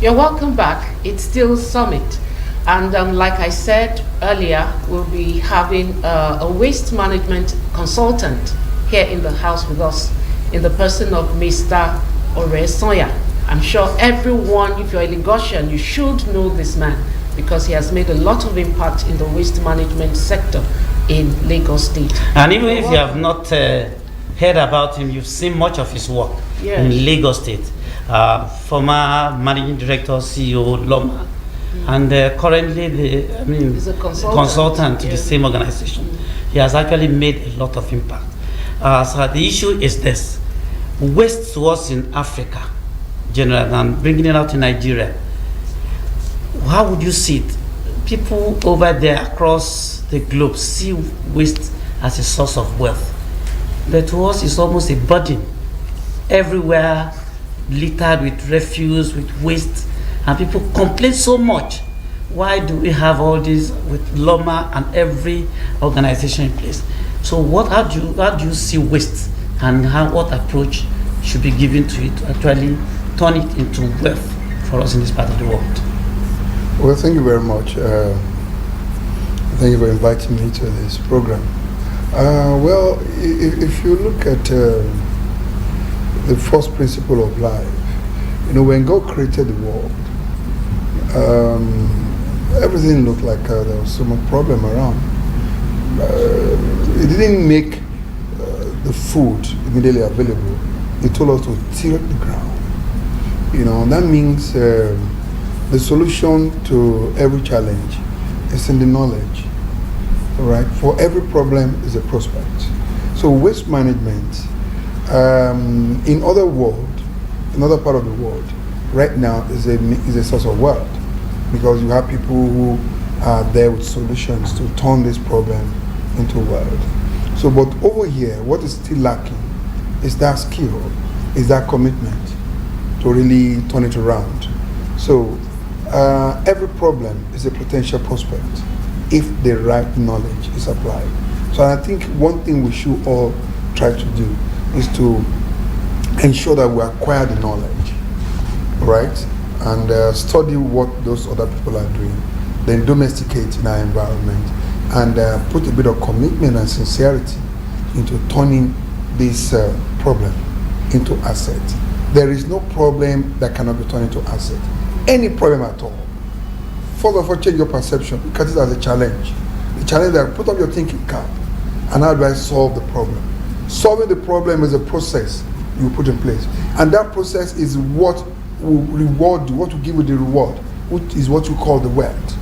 You're welcome back. It's still Summit. And like I said earlier, we'll be having a waste management consultant here in the house with us in the person of Mr. Oresanya. I'm sure everyone, if you're a Lagosian, you should know this man because he has made a lot of impact in the waste management sector in Lagos State. And even if you have not heard about him, you've seen much of his work in Lagos State. Former managing director, CEO, LAWMA, and currently he's a consultant to the same organization. He has actually made a lot of impact. So the issue is this: waste to us in Africa, generally, and bringing it out to Nigeria. How would you see it? People over there across the globe see waste as a source of wealth, but to us it's almost a burden. Everywhere littered with refuse, with waste, and people complain so much. Why do we have all this with LAWMA and every organization in place? So how do you see waste, and what approach should be given to it to actually turn it into wealth for us in this part of the world? Well, thank you very much. Thank you for inviting me to this program. Well, if you look at the first principle of life, when God created the world, everything looked like there was some problem around. He didn't make the food immediately available. He told us to till the ground. That means the solution to every challenge is in the knowledge. Right? For every problem is a prospect. So waste management, in other part of the world, right now is a source of wealth, because you have people who are there with solutions to turn this problem into wealth. So, but over here, what is still lacking is that skill, is that commitment to really turn it around. So, every problem is a potential prospect if the right knowledge is applied. So I think one thing we should all try to do is to ensure that we acquire the knowledge, right? And study what those other people are doing, then domesticate in our environment, and put a bit of commitment and sincerity into turning this problem into asset. There is no problem that cannot be turned into asset. Any problem at all. First of all, change your perception, because it as a challenge. The challenge that put on your thinking cap, and how do I solve the problem? Solving the problem is a process you put in place, and that process is what will reward you, what will give you the reward, which is what you call the wealth.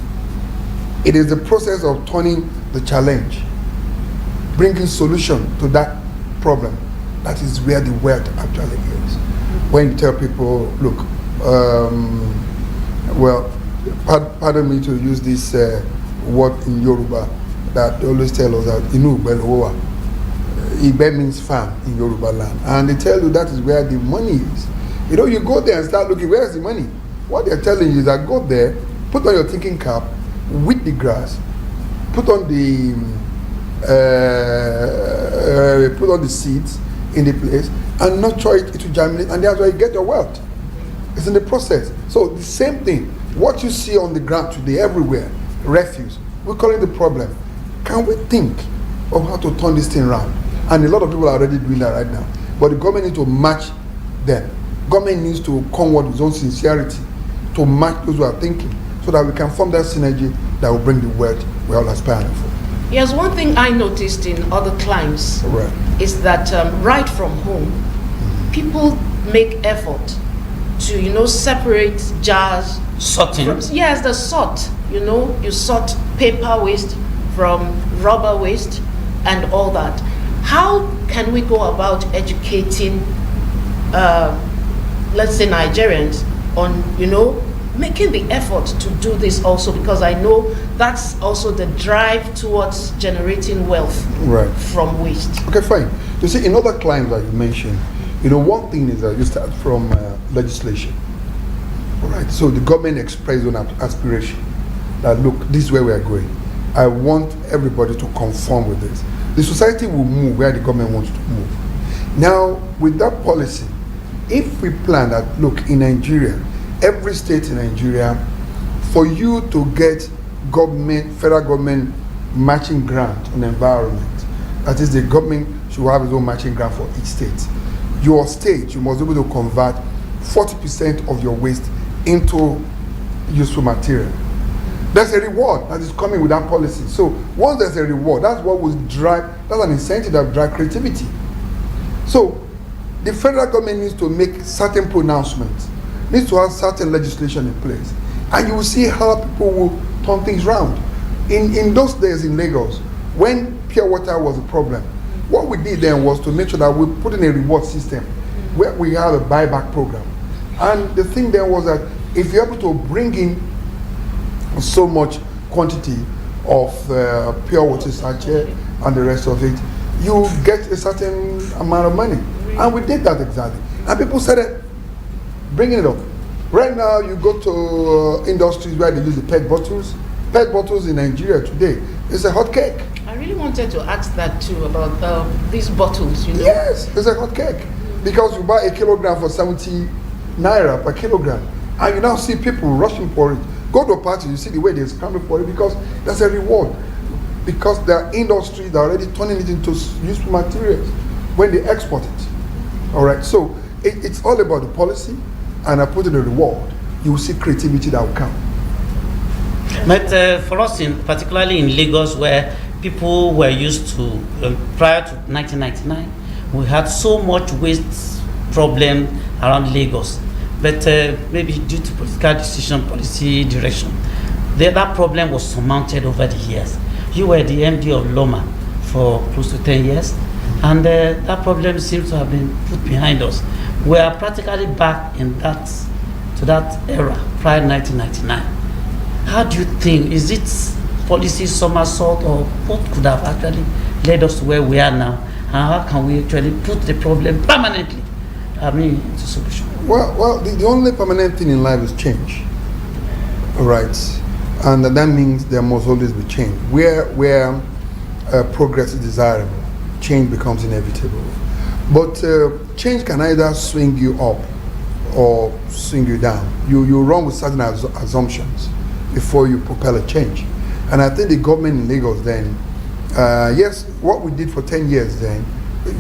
It is the process of turning the challenge, bringing solution to that problem. That is where the wealth actually is. When you tell people, look, pardon me to use this word in Yoruba that they always tell us that Inu Belowa. Ibe means farm in Yoruba land. And they tell you that is where the money is. You go there and start looking, where's the money? What they're telling you is that go there, put on your thinking cap, weed the grass, put on the seeds in the place, and nurture it to germinate, and that's where you get your wealth. It's in the process. So the same thing. What you see on the ground today, everywhere, refuse, we call it the problem. Can we think of how to turn this thing around? And a lot of people are already doing that right now. But the government needs to match them. Government needs to come with its own sincerity to match those who are thinking, so that we can form that synergy that will bring the wealth we're all aspiring for. Yes, one thing I noticed in other climes is that right from home, people make effort to, separate jars. Sorting. Yes, the sort. You sort paper waste from rubber waste and all that. How can we go about educating, let's say, Nigerians on, making the effort to do this also? Because I know that's also the drive towards generating wealth from waste. Okay, fine. You see, in other climes that you mentioned, one thing is that you start from legislation. All right. So the government expressed an aspiration that, look, this is where we are going. I want everybody to conform with this. The society will move where the government wants to move. Now, with that policy, if we plan that, look, in Nigeria, every state in Nigeria, for you to get federal government matching grant on environment, that is, the government should have its own matching grant for each state. Your state, you must be able to convert 40% of your waste into useful material. There's a reward that is coming with that policy. So once there's a reward, that's what will drive, that's an incentive that will drive creativity. So the federal government needs to make certain pronouncements, needs to have certain legislation in place. And you will see how people will turn things around. In those days in Lagos, when pure water was a problem, what we did then was to make sure that we put in a reward system where we have a buyback program. And the thing then was that if you're able to bring in so much quantity of pure water sachet and the rest of it, you get a certain amount of money. And we did that exactly. And people started bringing it up. Right now, you go to industries where they use the PET bottles. PET bottles in Nigeria today is a hot cake. I really wanted to ask that too about these bottles, you know. Yes, it's a hot cake. Because you buy a kilogram for 70 naira per kilogram. And you now see people rushing for it. Go to a party, you see the way they're scrambling for it because there's a reward. Because there are industries that are already turning it into useful materials when they export it. All right, so it's all about the policy, and I put in a reward. You will see creativity that will come. But for us, particularly in Lagos, where people were used to, prior to 1999, we had so much waste problem around Lagos. But maybe due to political decision, policy direction, that problem was surmounted over the years. You were the MD of LAWMA for close to 10 years, and that problem seems to have been put behind us. We are practically back to that era, prior to 1999. How do you think, is it policy somersault, or what could have actually led us to where we are now? And how can we actually put the problem permanently, into solution? Well, the only permanent thing in life is change. All right. And that means there must always be change. Where progress is desirable, change becomes inevitable. But change can either swing you up or swing you down. You run with certain assumptions before you propel a change. And I think the government in Lagos then, yes, what we did for 10 years then,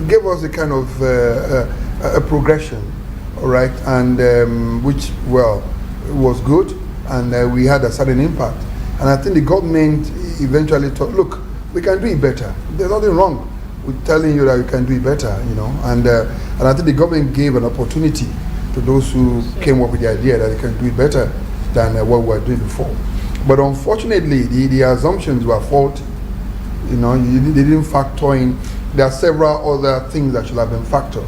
gave us a kind of a progression, all right, and which, well, was good, and we had a certain impact. And I think the government eventually thought, look, we can do it better. There's nothing wrong with telling you that you can do it better, you know. And I think the government gave an opportunity to those who came up with the idea that they can do it better than what we were doing before. But unfortunately, the assumptions were faulty. You know, they didn't factor in. There are several other things that should have been factored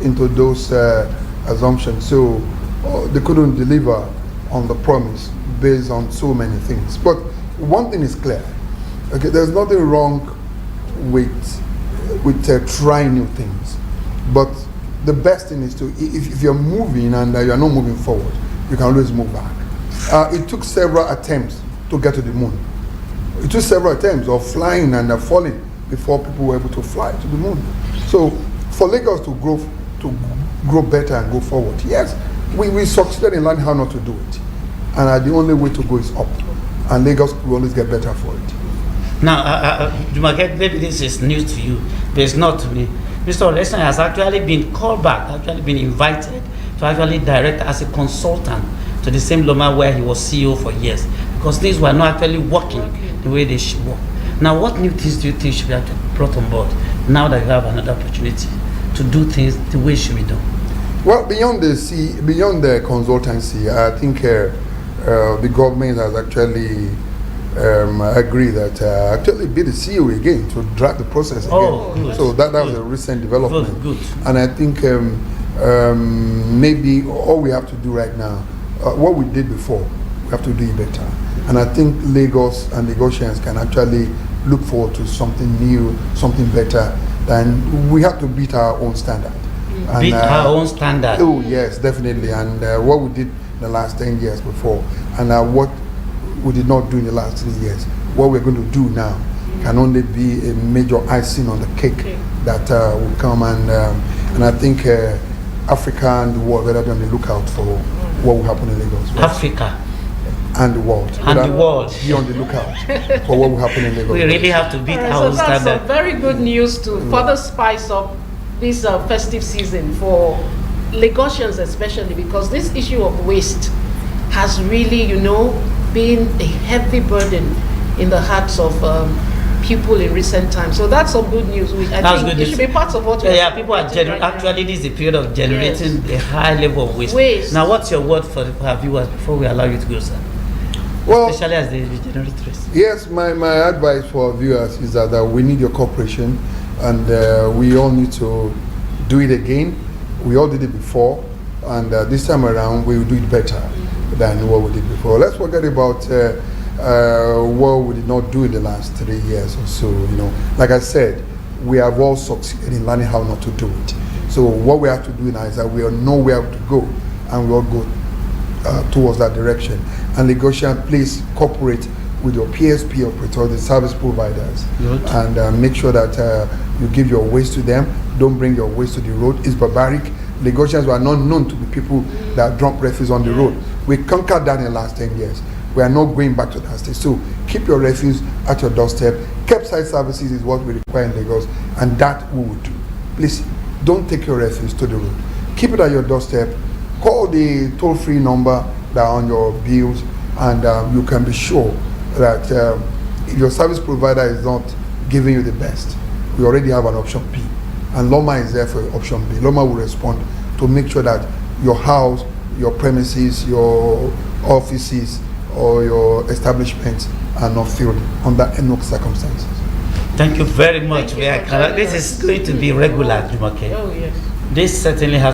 into those assumptions. So they couldn't deliver on the promise based on so many things. But one thing is clear. Okay, there's nothing wrong with trying new things. But the best thing is to, if you're moving and you're not moving forward, you can always move back. It took several attempts to get to the moon. It took several attempts of flying and falling before people were able to fly to the moon. So for Lagos to grow better and go forward, yes, we succeeded in learning how not to do it. And the only way to go is up. And Lagos will always get better for it. Now, maybe this is news to you, but it's not to me. Mr. Oresanya has actually been called back, actually been invited to actually direct as a consultant to the same LAWMA where he was CEO for years, because things were not actually working the way they should work. Now, what new things do you think should be actually brought on board now that you have another opportunity to do things the way it should be done? Well, beyond the consultancy, I think the government has actually agreed that actually be the CEO again to drive the process again. Good. So that was a recent development. Good. And I think maybe all we have to do right now, what we did before, we have to do it better. And I think Lagos and Lagosians can actually look forward to something new, something better. Then we have to beat our own standard. Beat our own standard. Oh yes, definitely. And what we did in the last 10 years before, and what we did not do in the last 3 years, what we're going to do now can only be a major icing on the cake that will come. And I think Africa and the world better be on the lookout for what will happen in Lagos. Africa. And the world. And the world. Be on the lookout for what will happen in Lagos. We really have to beat All right, our so that's standard. some very good news to further spice up this festive season for Lagosians especially, because this issue of waste has really, you know, been a heavy burden in the hearts of people in recent times. So that's some good news. I That's think good it news. should be part of what we're Yeah, people are celebrating right now. actually, this is a period of generating a high level of waste. Now, what's your word for our viewers before we allow you to go, sir? Well, Especially as they regenerate waste. yes, my advice for viewers is that we need your cooperation, and we all need to do it again. We all did it before, and this time around we will do it better than what we did before. Let's forget about what we did not do in the last 3 years or so. You know, like I said, we have all succeeded in learning how not to do it. So what we have to do now is that we all know where to go, and we all go towards that direction. And Lagosian, please cooperate with your PSP operators, the service providers, and make sure that you give your waste to them. Don't bring your waste to the road. It's barbaric. Lagosians were not known to be people that dump refuse on the road. We conquered that in the last 10 years. We are not going back to that stage. So keep your refuse at your doorstep. Curbside services is what we require in Lagos, and that we will do. Please don't take your refuse to the road. Keep it at your doorstep. Call the toll-free number that are on your bills, and you can be sure that if your service provider is not giving you the best, we already have an option B, and LAWMA is there for option B. LAWMA will respond to make sure that your house, your premises, your offices, or your establishments are not filled under any circumstances. Thank you very much. Thank you for joining This us. is going to be regular, Jumoke. Oh, yes. This certainly has